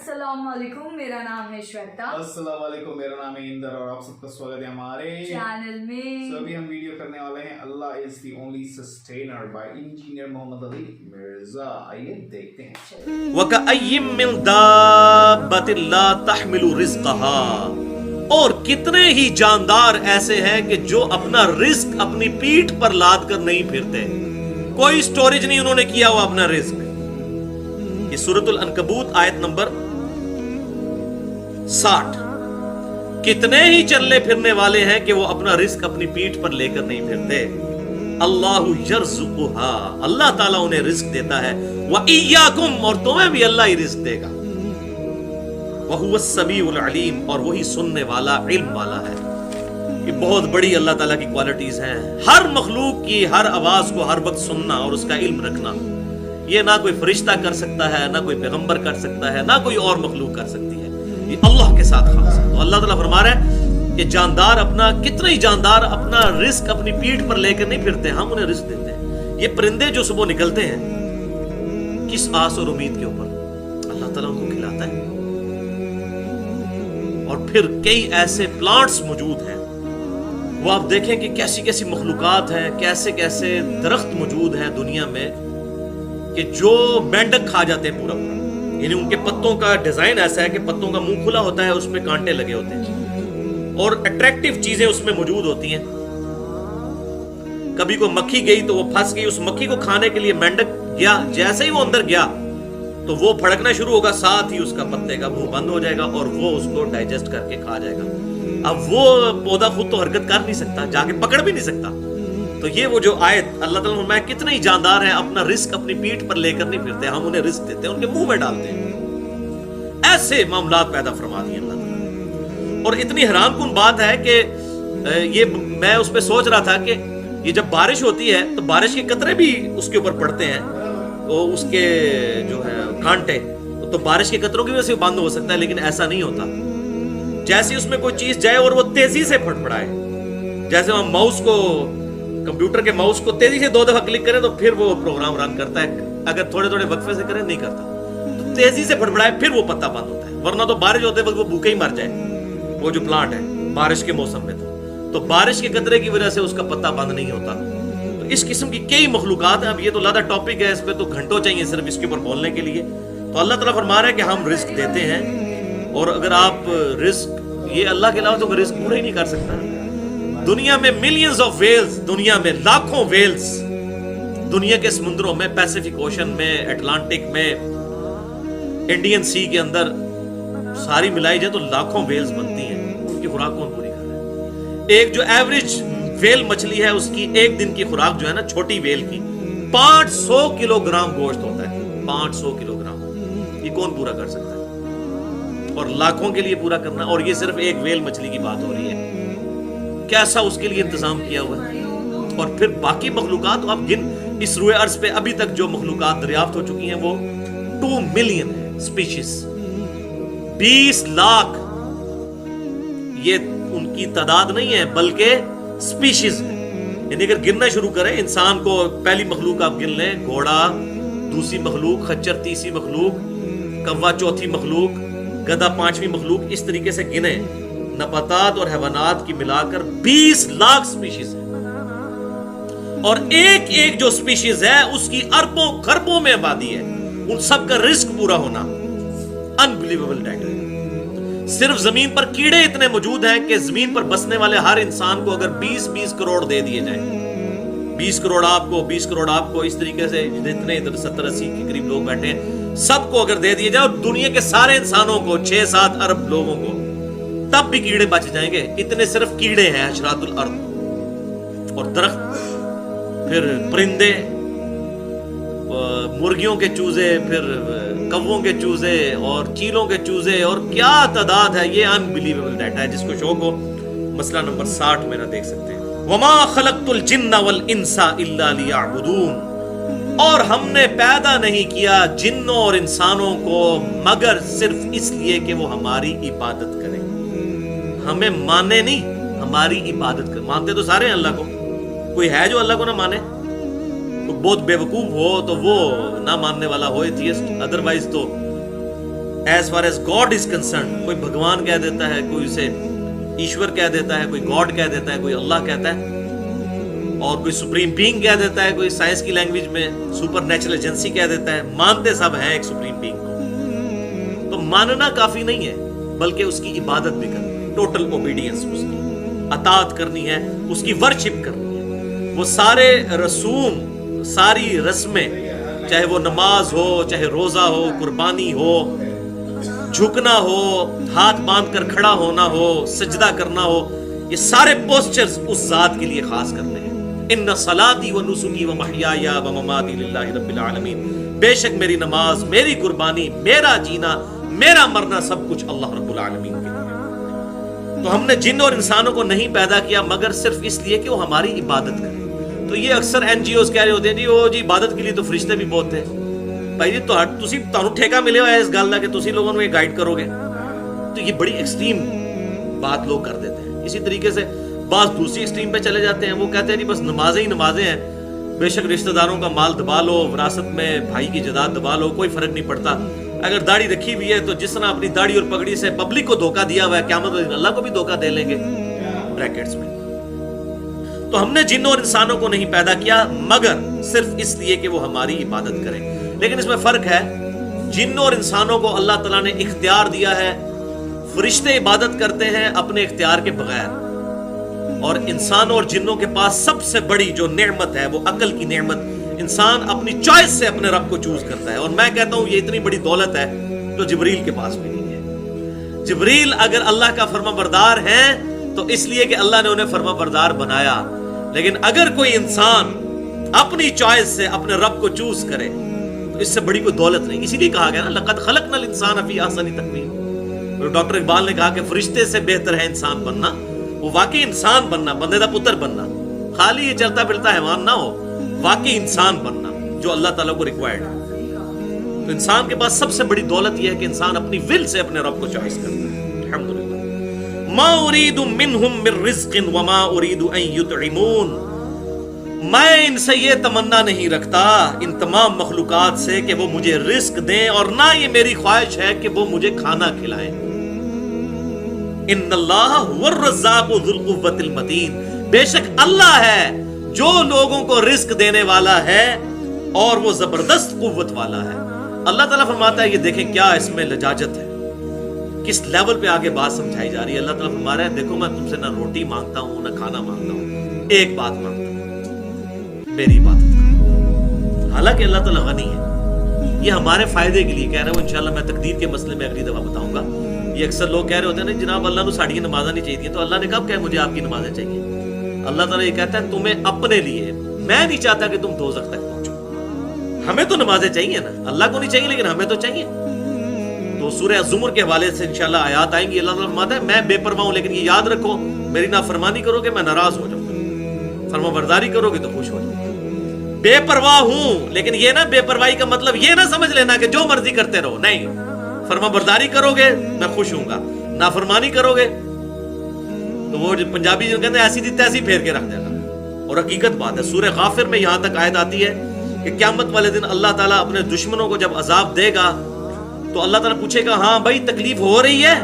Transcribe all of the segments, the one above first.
अस्सलाम वालेकुम, मेरा नाम है श्वेता। अस्सलाम वालेकुम, मेरा नाम है इंदर और आप सबका स्वागत है हमारे चैनल में। अभी हम वीडियो करने वाले हैं Allah is the only sustainer by engineer Mohammad Ali Mirza. आइए देखते हैं। वकअय्यिम मिन दाब्बतिन ला तहमिलु रिज़्क़हा, और कितने ही जानदार ऐसे हैं कि जो अपना रिस्क अपनी पीठ पर लाद कर नहीं फिरते, कोई स्टोरेज नहीं उन्होंने किया हुआ अपना रिस्क। ये सूरतुल अनकबूत आयत नंबर 60। कितने ही चलने फिरने वाले हैं कि वो अपना रिस्क अपनी पीठ पर लेकर नहीं फिरते। अल्लाहु यर्ज़ुकुहा, अल्लाह ताला उन्हें रिस्क देता है। व इय्याकुम, और तुम्हें भी अल्लाह ही रिस्क देगा। व हुवस समीउल अलीम, और वही सुनने वाला, इल्म वाला है। ये बहुत बड़ी अल्लाह ताला की क्वालिटीज हैं। हर मखलूक की हर आवाज को हर वक्त सुनना और उसका इल्म रखना, ये ना कोई फरिश्ता कर सकता है, ना कोई पैगंबर कर सकता है, ना कोई और मखलूक कर सकती है। ये अल्लाह के साथ खास है। तो अल्लाह ताला फरमा रहा है कि जानदार अपना, कितने ही जानदार अपना रिस्क अपनी पीठ पर लेकर नहीं फिरते, हम उन्हें रिस्क देते हैं। ये परिंदे जो सुबह निकलते हैं, किस आस और उम्मीद के ऊपर? अल्लाह ताला उनको खिलाता है। और फिर कई ऐसे प्लांट्स मौजूद हैं, वो आप देखें कि कैसी कैसी मखलूकात हैं, कैसे कैसे दरख्त मौजूद हैं दुनिया में कि जो मेंढक खा जाते हैं पूरा पूरा। यानी उनके पत्तों का डिजाइन ऐसा है कि पत्तों का मुंह खुला होता है, उसमें कांटे लगे होते हैं और अट्रैक्टिव चीजें उसमें मौजूद होती हैं। कभी को मक्खी गई तो वो फंस गई, उस मक्खी को खाने के लिए मेंढक गया, जैसे ही वो अंदर गया तो वो फड़कना शुरू होगा, साथ ही उसका पत्ते का मुंह बंद हो जाएगा और वो उसको डाइजेस्ट करके खा जाएगा। अब वो पौधा खुद तो हरकत कर नहीं सकता, जाके पकड़ भी नहीं सकता। तो ये वो जो आयत अल्लाह ताला फरमाया, कितने ही जानदार हैं, अपना रिस्क अपनी पीठ पर लेकर नहीं फिरते, हम उन्हें रिस्क देते हैं, उनके मुंह में डालते हैं। ऐसे मामलात पैदा फरमा दिए अल्लाह ताला। और इतनी हैरानकुन बात है कि ये मैं उस पर सोच रहा था कि ये जब बारिश होती है तो बारिश के कतरे भी उसके ऊपर पड़ते हैं, तो उसके जो है कांटे, तो बारिश के कतरों की वजह से बंद हो सकता है, लेकिन ऐसा नहीं होता। जैसे उसमें कोई चीज जाए और वो तेजी से फटफड़ाए, जैसे हम माउस को, कंप्यूटर के माउस को तेजी से 2 दफा क्लिक करें तो फिर वो प्रोग्राम रन करता है, अगर थोड़े थोड़े वक्फे से करें नहीं करता। तो तेजी से फटफड़ाए फिर वो पत्ता बंद होता है, वरना तो बारिश होते वक्त वो भूखे ही मर जाए वो जो प्लांट है बारिश के मौसम में। तो बारिश के कतरे की वजह से उसका पत्ता बंद नहीं होता। तो इस किस्म की कई मखलूकात हैं। अब ये तो लादा टॉपिक है, इस पे तो घंटों चाहिए सिर्फ इसके ऊपर बोलने के लिए। तो अल्लाह ताला फरमा रहा है कि हम रिस्क देते हैं, और अगर आप रिस्क, ये अल्लाह के अलावा तो रिस्क पूरा ही नहीं कर सकता। दुनिया में मिलियंस ऑफ वेल्स, दुनिया में लाखों वेल्स, दुनिया के समुद्रों में, पैसिफिक ओशन में, अटलांटिक में, इंडियन सी के अंदर सारी मिलाई जाए तो लाखों वेल्स बनती हैं। उनकी खुराक कौन पूरी कर रहा है? एक जो एवरेज वेल मछली है, उसकी एक दिन की खुराक जो है ना, छोटी वेल की 500 किलोग्राम गोश्त होता है। 500 किलोग्राम, ये कौन पूरा कर सकता है? और लाखों के लिए पूरा करना, और ये सिर्फ एक वेल मछली की बात हो रही है। कैसा उसके लिए इंतजाम किया हुआ है। और फिर बाकी मखलूकात आप गिन, इस रुए अर्ज पे अभी तक जो मखलूकात दरियाफ्त हो चुकी हैं वो 2 मिलियन स्पीशीज, 20 लाख। ये उनकी तादाद नहीं है बल्कि स्पीशीज है। यानी अगर गिनना शुरू करें, इंसान को पहली मखलूक आप गिन लें, घोड़ा दूसरी मखलूक, खच्चर तीसरी मखलूक, कौवा चौथी मखलूक, गधा 5वीं मखलूक, इस तरीके से गिने, नबातात और हैवानात की मिलाकर 20 लाख स्पीशीज है। और एक एक जो स्पीशीज है उसकी अरबों खरबों में आबादी है। उन सब का रिस्क पूरा होना अनबिलीवेबल डाटा है। सिर्फ जमीन पर कीड़े इतने मौजूद हैं कि जमीन पर बसने वाले हर इंसान को अगर 20-20 करोड़ दे दिए जाए, 20 करोड़ आपको, 20 करोड़ आपको, इस तरीके से जितने इधर 70-80 के करीब लोग बैठे हैं, सबको अगर दे दिए जाए, और दुनिया के सारे इंसानों को, 6-7 अरब लोगों को, तब भी कीड़े बच जाएंगे। इतने सिर्फ कीड़े हैं हशरातुल अर्द। और दरख्त, फिर परिंदे, मुर्गियों के चूजे, फिर कौवों के चूजे और चीलों के चूजे, और क्या तादाद है। ये अनबिलीवेबल डाटा है। जिसको शौक हो मसला नंबर 60 में ना देख सकते हैं। वमा खलक़तुल जिन्ना वल इंसा इल्ला लियअबुदून, और हमने पैदा नहीं किया जिन्नों और इंसानों को मगर सिर्फ इसलिए कि वो हमारी इबादत करें। हमें माने नहीं, हमारी इबादत कर। मानते तो सारे हैं अल्लाह को, कोई है जो अल्लाह को ना माने? तो बहुत बेवकूफ हो तो वो ना मानने वाला हो एथियस्ट, अदरवाइज तो as far as God is concern. کوئی بھگوان کہہ دیتا ہے, کوئی اسے ایشور کہہ دیتا ہے, کوئی گاڈ کہہ دیتا ہے, کوئی اللہ کہتا ہے, اور کوئی سپریم بینگ کہہ دیتا ہے, کوئی سائنس کی لینگویج میں سپر نیچرل ایجنسی کہہ دیتا ہے. مانتے سب ہیں ایک سپریم بینگ کو. تو ماننا کافی نہیں ہے, بلکہ اس کی عبادت بھی کرنی ہے, ٹوٹل اوبیڈینس, اس کی اطاعت کرنی ہے, اس کی ورشپ کرنی ہے. وہ سارے رسوم, ساری رسمیں, چاہے وہ نماز ہو, چاہے روزہ ہو, قربانی ہو, جھکنا ہو, ہاتھ باندھ کر کھڑا ہونا ہو, سجدہ کرنا ہو, یہ سارے پوسچرز اس ذات کے لیے خاص کرتے ہیں. ان صلاتی و نسکی و محیایا و مماتی للہ رب العالمین. بے شک میری نماز, میری قربانی, میرا جینا, میرا مرنا سب کچھ اللہ رب العالمین کے لیے. تو ہم نے جن اور انسانوں کو نہیں پیدا کیا مگر صرف اس لیے کہ وہ ہماری عبادت کریں. تو یہ اکثر این جی اوز کہہ رہے ہوتے ہیں جی عبادت کے لیے تو فرشتے بھی بہت ہیں. بھائی جی تمہیں ٹھیکہ ملے ہوا ہے اس گل کا کہ تسی لوگوں کو گائیڈ کرو گے. تو یہ بڑی ایکسٹریم بات لوگ کر دیتے ہیں. اسی طریقے سے بعض دوسری ایکسٹریم پہ چلے جاتے ہیں, وہ کہتے ہیں جی بس نمازیں ہی نمازیں ہیں, بے شک رشتہ داروں کا مال دبا لو, وراثت میں بھائی کی جائیداد دبا لو, کوئی فرق نہیں پڑتا. اگر داڑھی رکھی ہوئی ہے تو جس طرح اپنی داڑھی اور پگڑی سے پبلک کو دھوکہ دیا ہوا ہے, قیامت والے دن اللہ کو بھی دھوکہ دے لیں گے. بریکٹس میں. تو ہم نے جن اور انسانوں کو نہیں پیدا کیا مگر صرف اس لیے کہ وہ ہماری عبادت کریں. لیکن اس میں فرق ہے, جن اور انسانوں کو اللہ تعالیٰ نے اختیار دیا ہے. فرشتے عبادت کرتے ہیں اپنے اختیار کے بغیر, اور انسانوں اور جنوں کے پاس سب سے بڑی جو نعمت ہے وہ عقل کی نعمت. انسان اپنی چوائس سے اپنے رب کو چوز کرتا ہے, اور میں کہتا ہوں یہ اتنی بڑی دولت ہے جو جبریل کے پاس بھی نہیں ہے. جبریل اگر اللہ کا فرما بردار ہے تو اس لیے کہ اللہ نے انہیں فرما بردار بنایا. لیکن اگر کوئی انسان اپنی چوائس سے اپنے رب کو چوز کرے تو اس سے بڑی کوئی دولت نہیں. اسی لیے کہا گیا نا لقد خلقنا الانسان فی احسن تقویم. ڈاکٹر اقبال نے کہا کہ فرشتے سے بہتر ہے انسان بننا. وہ واقعی انسان بننا, بندے دا پتر بننا, خالی یہ چلتا پھرتا حیوان نہ ہو, واقعی انسان بننا جو اللہ تعالیٰ کو ریکوائرڈ ہے. تو انسان کے پاس سب سے بڑی دولت یہ ہے کہ انسان اپنی ول سے اپنے رب کو چوائس کرتا ہے. الحمدللہ. ما اريد منهم من رزق وما اريد ان يطعمون. میں ان سے یہ تمنا نہیں رکھتا ان تمام مخلوقات سے کہ وہ مجھے رزق دیں, اور نہ یہ میری خواہش ہے کہ وہ مجھے کھانا کھلائیں. ان اللہ هو الرزاق ذو القوة المتین. بے شک اللہ ہے جو لوگوں کو رزق دینے والا ہے اور وہ زبردست قوت والا ہے. اللہ تعالیٰ فرماتا ہے, یہ دیکھیں کیا اس میں لجاجت ہے, کس لیول پہ آگے بات سمجھائی جا رہی ہے. اللہ تعالیٰ فرما رہا ہے دیکھو میں تم سے نہ روٹی مانگتا ہوں نہ کھانا مانگتا ہوں, ایک بات مانگتا ہوں, میری عبادت کرو. حالانکہ اللہ تعالیٰ غنی ہے, یہ ہمارے فائدے کے لیے کہہ رہا ہوں. انشاءاللہ میں تقدیر کے مسئلے میں اگلی دفعہ بتاؤں گا. یہ اکثر لوگ کہہ رہے ہوتے ہیں نا جناب اللہ نے ساڑھی نمازیں نہیں چاہیے, تو اللہ نے کب کہا مجھے آپ کی نمازیں چاہیے؟ اللہ تعالیٰ یہ کہتا ہے تمہیں اپنے لیے, میں نہیں چاہتا کہ تم دوزخ تک پہنچو. ہمیں تو نمازیں چاہیے نا, اللہ کو نہیں چاہیے لیکن ہمیں تو چاہیے. تو سورہ زمر کے حوالے سے انشاءاللہ آیات آئیں گی. اللہ تعالیٰ فرماتا ہے میں بے پرواہ ہوں, لیکن یہ یاد رکھو میری نافرمانی کرو گے میں ناراض ہو جاؤں گا, فرما برداری کرو گے تو خوش ہو جاؤں گا. بے پرواہ ہوں, لیکن یہ نہ بے پرواہی کا مطلب یہ نہ سمجھ لینا کہ جو مرضی کرتے رہو, نہیں. فرما برداری کرو گے میں خوش ہوں گا, نافرمانی کرو گے تو وہ پنجابی جو کہتے ہیں ایسی دی تیسی پھیر کے رکھ دے گا. اور حقیقت بات ہے, سورہ غافر میں یہاں تک آیت آتی ہے کہ قیامت والے دن اللہ تعالیٰ اپنے دشمنوں کو جب عذاب دے گا تو اللہ تعالیٰ پوچھے گا ہاں بھائی تکلیف ہو رہی ہے.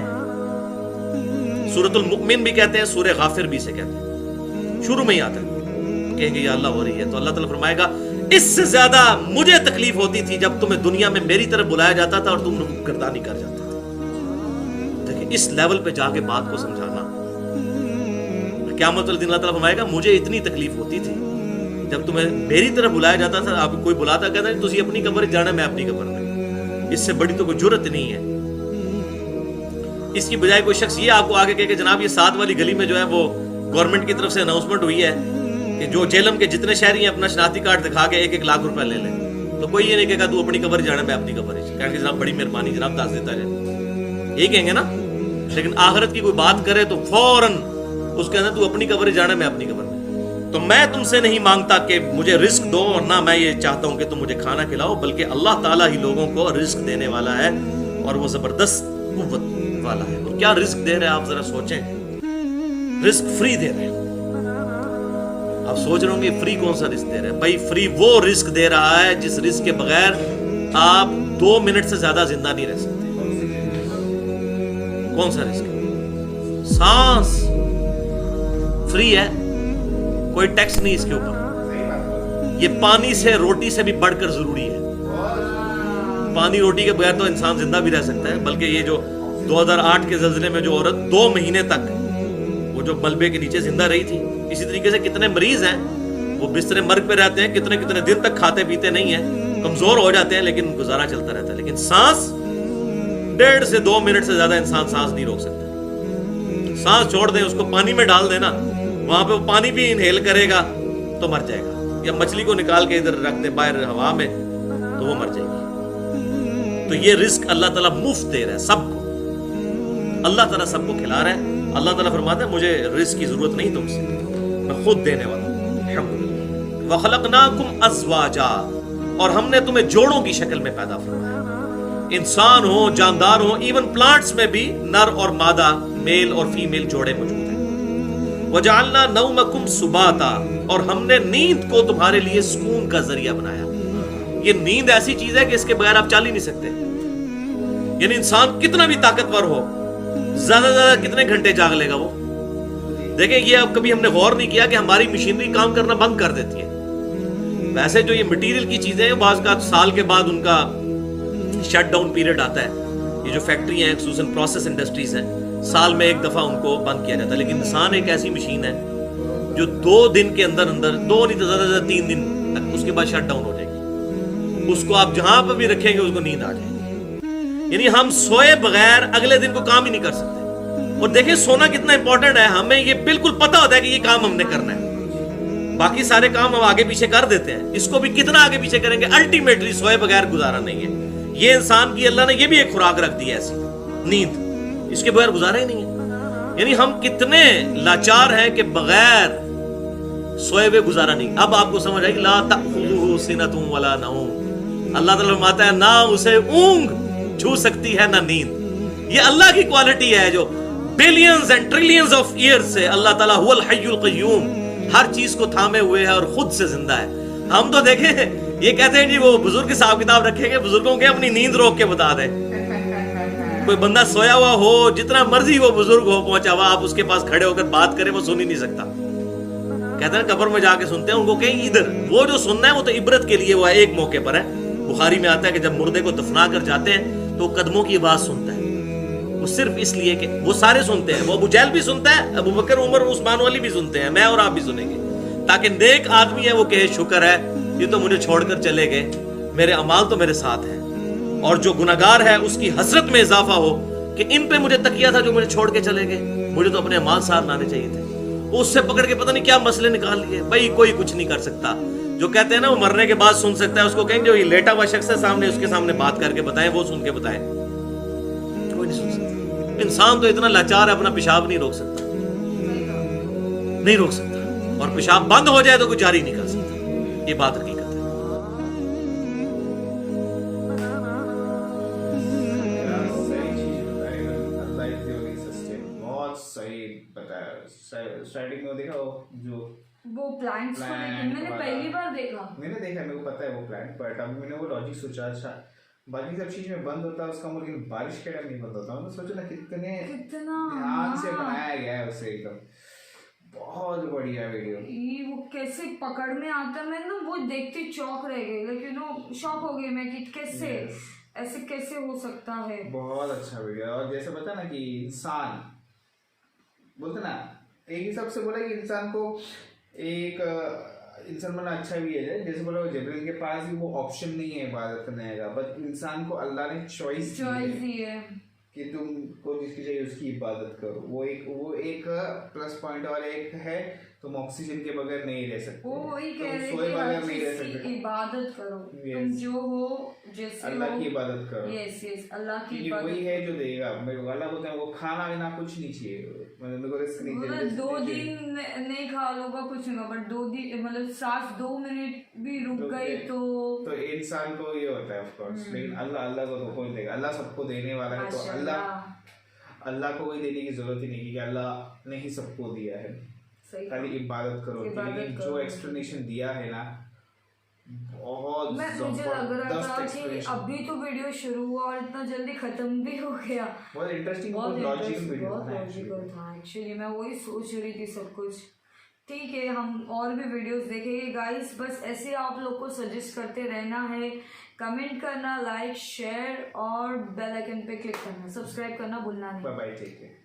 سورۃ المؤمن بھی کہتے ہیں, سورہ غافر بھی سے کہتے ہیں, شروع میں ہی آتا ہے, کہیں گے یا اللہ ہو رہی ہے. تو اللہ تعالیٰ فرمائے گا اس سے زیادہ مجھے تکلیف ہوتی تھی جب تمہیں دنیا میں میری طرف بلایا جاتا تھا اور تم گردانی کر جاتے تھے. دیکھیں اس لیول پہ جا کے بات کو سمجھانا. قیامت والے دن اللہ تعالیٰ فرمائے گا مجھے اتنی تکلیف ہوتی تھی جب تمہیں میری طرف بلایا جاتا تھا. آپ کوئی بلاتا کہتا ہے تسی اپنی قبر جانا میں اپنی قبر میں, اس سے بڑی تو کوئی جرت نہیں ہے. اس کی بجائے کوئی شخص یہ آپ کو آگے کہے کہ جناب یہ 7 والی گلی میں جو ہے وہ گورنمنٹ کی طرف سے اناؤنسمنٹ ہوئی ہے کہ جو جیلم کے جتنے شہری ہیں اپنا شناختی کارڈ دکھا کے 1-1 لاکھ روپے لے لیں, تو کوئی یہ نہیں کہے گا تو اپنی قبر جانا میں اپنی قبر, کہیں گے جناب بڑی مہربانی جناب دس دیتا جائے, یہی کہیں گے نا. لیکن آخرت کی کوئی بات کرے تو فوراً اس کے اندر تو اپنی قبر جانا میں اپنی قبر میں. تو میں تم سے نہیں مانگتا کہ مجھے رزق دو, اور نہ میں یہ چاہتا ہوں کہ تم مجھے کھانا کھلاؤ, بلکہ اللہ تعالیٰ ہی لوگوں کو رزق دینے والا ہے اور وہ زبردست قوت والا ہے. اور کیا رزق دے رہے ہیں آپ ذرا سوچیں, رزق فری دے رہے ہیں. آپ سوچ رہے ہوں گے فری کون سا رزق دے رہے ہیں؟ بھائی فری وہ رزق دے رہا ہے جس رزق کے بغیر آپ 2 منٹ سے زیادہ زندہ نہیں رہ سکتے. कौन सा रिस्क है? सांस फ्री है, कोई टैक्स नहीं इसके ऊपर। सही बात बोला। ये पानी से रोटी से भी बढ़कर जरूरी है। पानी रोटी के बगैर तो इंसान जिंदा भी रह सकता है, बल्कि ये जो 2008 के ज़लज़ले में जो औरत 2 महीने तक वो जो मलबे के नीचे जिंदा रही थी, इसी तरीके से कितने मरीज हैं वो बिस्तरे मर्ग पे रहते हैं, कितने कितने दिन तक खाते पीते नहीं है, कमजोर हो जाते हैं, लेकिन गुजारा चलता रहता है। लेकिन सांस 1.5 से 2 मिनट से ज्यादा इंसान सांस नहीं रोक सकता। सांस छोड़ दें, उसको पानी में डाल देना, वहां पे वो पानी भी इनहेल करेगा तो मर जाएगा, या मछली को निकाल के इधर रख दे बाहर हवा में तो वो मर जाएगी। तो ये रिस्क अल्लाह ताला मुफ्त दे रहा है सबको, अल्लाह ताला सबको खिला रहा है। अल्लाह ताला फरमाता है मुझे रिस्क की जरूरत नहीं तुमसे, मैं खुद देने वाला हूं। वखलकनाकुम अज़वाजा, और हमने तुम्हें जोड़ों की शक्ल में पैदा फरमाया। इंसान हो, जानदार हो, इवन प्लांट्स में भी नर और मादा, मेल और फीमेल जोड़े मौजूद हैं। वजअलना नौमकुम सुबाता, और हमने नींद को तुम्हारे लिए सुकून का जरिया बनाया। ये नींद ऐसी चीज है कि इसके बगैर आप चल ही नहीं सकते। यानी इंसान कितना भी ताकतवर हो, ज्यादा से ज्यादा कितने घंटे जाग लेगा वो? देखें, ये अब कभी हमने गौर नहीं किया कि हमारी मशीनरी काम करना बंद कर देती है। वैसे जो ये मटेरियल की चीजें हैं, बाज़ का साल के बाद उनका शट डाउन पीरियड आता है। ये जो फैक्ट्री हैं, खुसूसन प्रोसेस इंडस्ट्रीज हैं, साल में एक दफा उनको बंद किया जाता है। लेकिन इंसान एक ऐसी मशीन है जो 2 दिन के अंदर अंदर, 2 नहीं तो ज्यादा से ज्यादा 3 दिन तक, उसके बाद शट डाउन हो जाएगी। उसको आप जहां पर भी रखेंगे उसको नींद आ जाएगी। यानी हम सोए बगैर अगले दिन को काम ही नहीं कर सकते। और देखिए सोना कितना इंपॉर्टेंट है, हमें ये बिल्कुल पता होता है कि ये काम हमने करना है, बाकी सारे काम हम आगे पीछे कर देते हैं, इसको भी कितना आगे पीछे करेंगे। अल्टीमेटली सोए बगैर गुजारा नहीं है। ये इंसान की अल्लाह ने ये भी एक खुराक रख दी है ऐसी, नींद, इसके बगैर गुजारा ही नहीं है। यानी हम कितने लाचार हैं कि बगैर सोए हुए गुजारा नहीं। अब आपको समझ आएगी, ला तअखुज़ुहु सिनतुन वला नौम, अल्लाह ताला फरमाता है ना उसे ऊंग छू सकती है ना नींद। ये अल्लाह की क्वालिटी है जो billions and trillions of years से अल्लाह ताला हुवल हय्युल क़य्यूम, हर चीज को थामे हुए है और खुद से जिंदा है। हम तो देखें, ये कहते हैं जी वो बुजुर्ग हिसाब किताब रखेंगे, बुजुर्गों के अपनी नींद रोक के बता दे। कोई बंदा सोया हुआ हो, जितना मर्जी वो बुजुर्ग हो पहुंचा हुआ, आप उसके पास खड़े होकर बात करें वो सुन ही नहीं सकता। कहते हैं कब्र में जाके सुनते हैं, उनको कहीं इधर वो जो सुनना है वो तो इबरत के लिए, वो है एक मौके पर है। बुखारी में आता है कि जब मुर्दे को दफना कर जाते हैं तो कदमों की आवाज सुनता है, वो सिर्फ इसलिए कि वो सारे सुनते हैं, वो अबू जहल भी सुनता है, अबू बकर, उमर, उस्मान वाली भी सुनते हैं, मैं और आप भी सुनेंगे, ताकि नेक आदमी है वो कहे शुक्र है ये तो मुझे छोड़कर चले गए, मेरे अमाल तो मेरे साथ हैं। और जो गुनाहगार है उसकी हसरत में इजाफा हो कि इन पे मुझे तकिया था जो मुझे छोड़ के चले गए, मुझे तो अपने अमाल साथ लाने चाहिए थे। उससे पकड़ के पता नहीं क्या मसले निकाल लिए। भाई कोई कुछ नहीं कर सकता। जो कहते हैं ना वो मरने के बाद सुन सकता है, उसको कहेंगे जो ये लेटा हुआ शख्स है सामने, उसके सामने बात करके बताएं, वो सुन के बताएं। कोई नहीं सुन सकता। इंसान तो इतना लाचार है, अपना पेशाब नहीं रोक सकता, नहीं रोक सकता, और पेशाब बंद हो जाए तो कुछ जारी नहीं कर सकता। ये बात हकीकत है। स्टार्टिंग में देखा जो वो प्लांट्स को लेकर मैंने पहली बार देखा। मैंने देखा, मेरे को पता है वो प्लांट, बट अभी मैंने वो लॉजिक सोचा, अच्छा बाकी सब चीज में बंद होता है उसका, लेकिन बारिश के टाइम नहीं बंद होता। मैंने सोचा ना कितने ध्यान से बनाया गया है उसे, एकदम बहुत बढ़िया वीडियो। ये वो कैसे पकड़ में आता, मैं ना वो देखते चौंक रह गई, लेकिन शॉक हो गई मैं कि कैसे ऐसे कैसे हो सकता है। बहुत अच्छा वीडियो। और जैसे बता ना कि इंसान बोलते ना, एक हिसाब से बोला कि इंसान को एक इंसान बनना अच्छा भी है, जैसे बोला जिब्रील के पास भी वो ऑप्शन नहीं है इबादत करने का, बट इंसान को अल्लाह ने चॉइस दी है कि तुम को जिसकी चाहिए उसकी इबादत करो। वो एक प्लस पॉइंट। और एक है तुम ऑक्सीजन के बगैर नहीं रह सकते, वो वही कह रहे सोए बगैर नहीं रह सकते। इबादत करो, तुम जो हो जैसे अल्लाह की इबादत करो। यस अल्लाह की इबादत, वही है जो देगा। अल्लाह बोलते हैं वो खाना बिना कुछ नहीं चाहिए, मेरे को रिस्क नहीं चाहिए। 2 दिन नहीं खा लोगा कुछ नहीं, बट 2 दिन मतलब सांस 2 मिनट भी रुक गई तो इंसान को ये होता है ऑफ कोर्स। लेकिन अल्लाह को तो कोई देगा, अल्लाह सबको देने वाला है। तो अल्लाह को कोई देने की जरूरत ही नहीं, क्योंकि अल्लाह ने ही सबको दिया है, खाली इबादत करो। लेकिन जो एक्सप्लेनेशन दिया है ना बहुत मुझे लग रहा था जबरदस्त कि explanation। अभी तो वीडियो शुरू हुआ और इतना जल्दी खत्म भी हो गया। बहुत इंटरेस्टिंग, बहुत लॉजिकल वीडियो बहुत था लॉजिकल था एक्चुअली। मैं वही सोच रही थी सब कुछ। ठीक है, हम और भी वीडियोस देखेंगे गाइस। बस ऐसे आप लोग को सजेस्ट करते रहना है, कमेंट करना, लाइक, शेयर और बेल आइकन पे क्लिक करना, सब्सक्राइब करना भूलना नहीं। Bye bye, take care.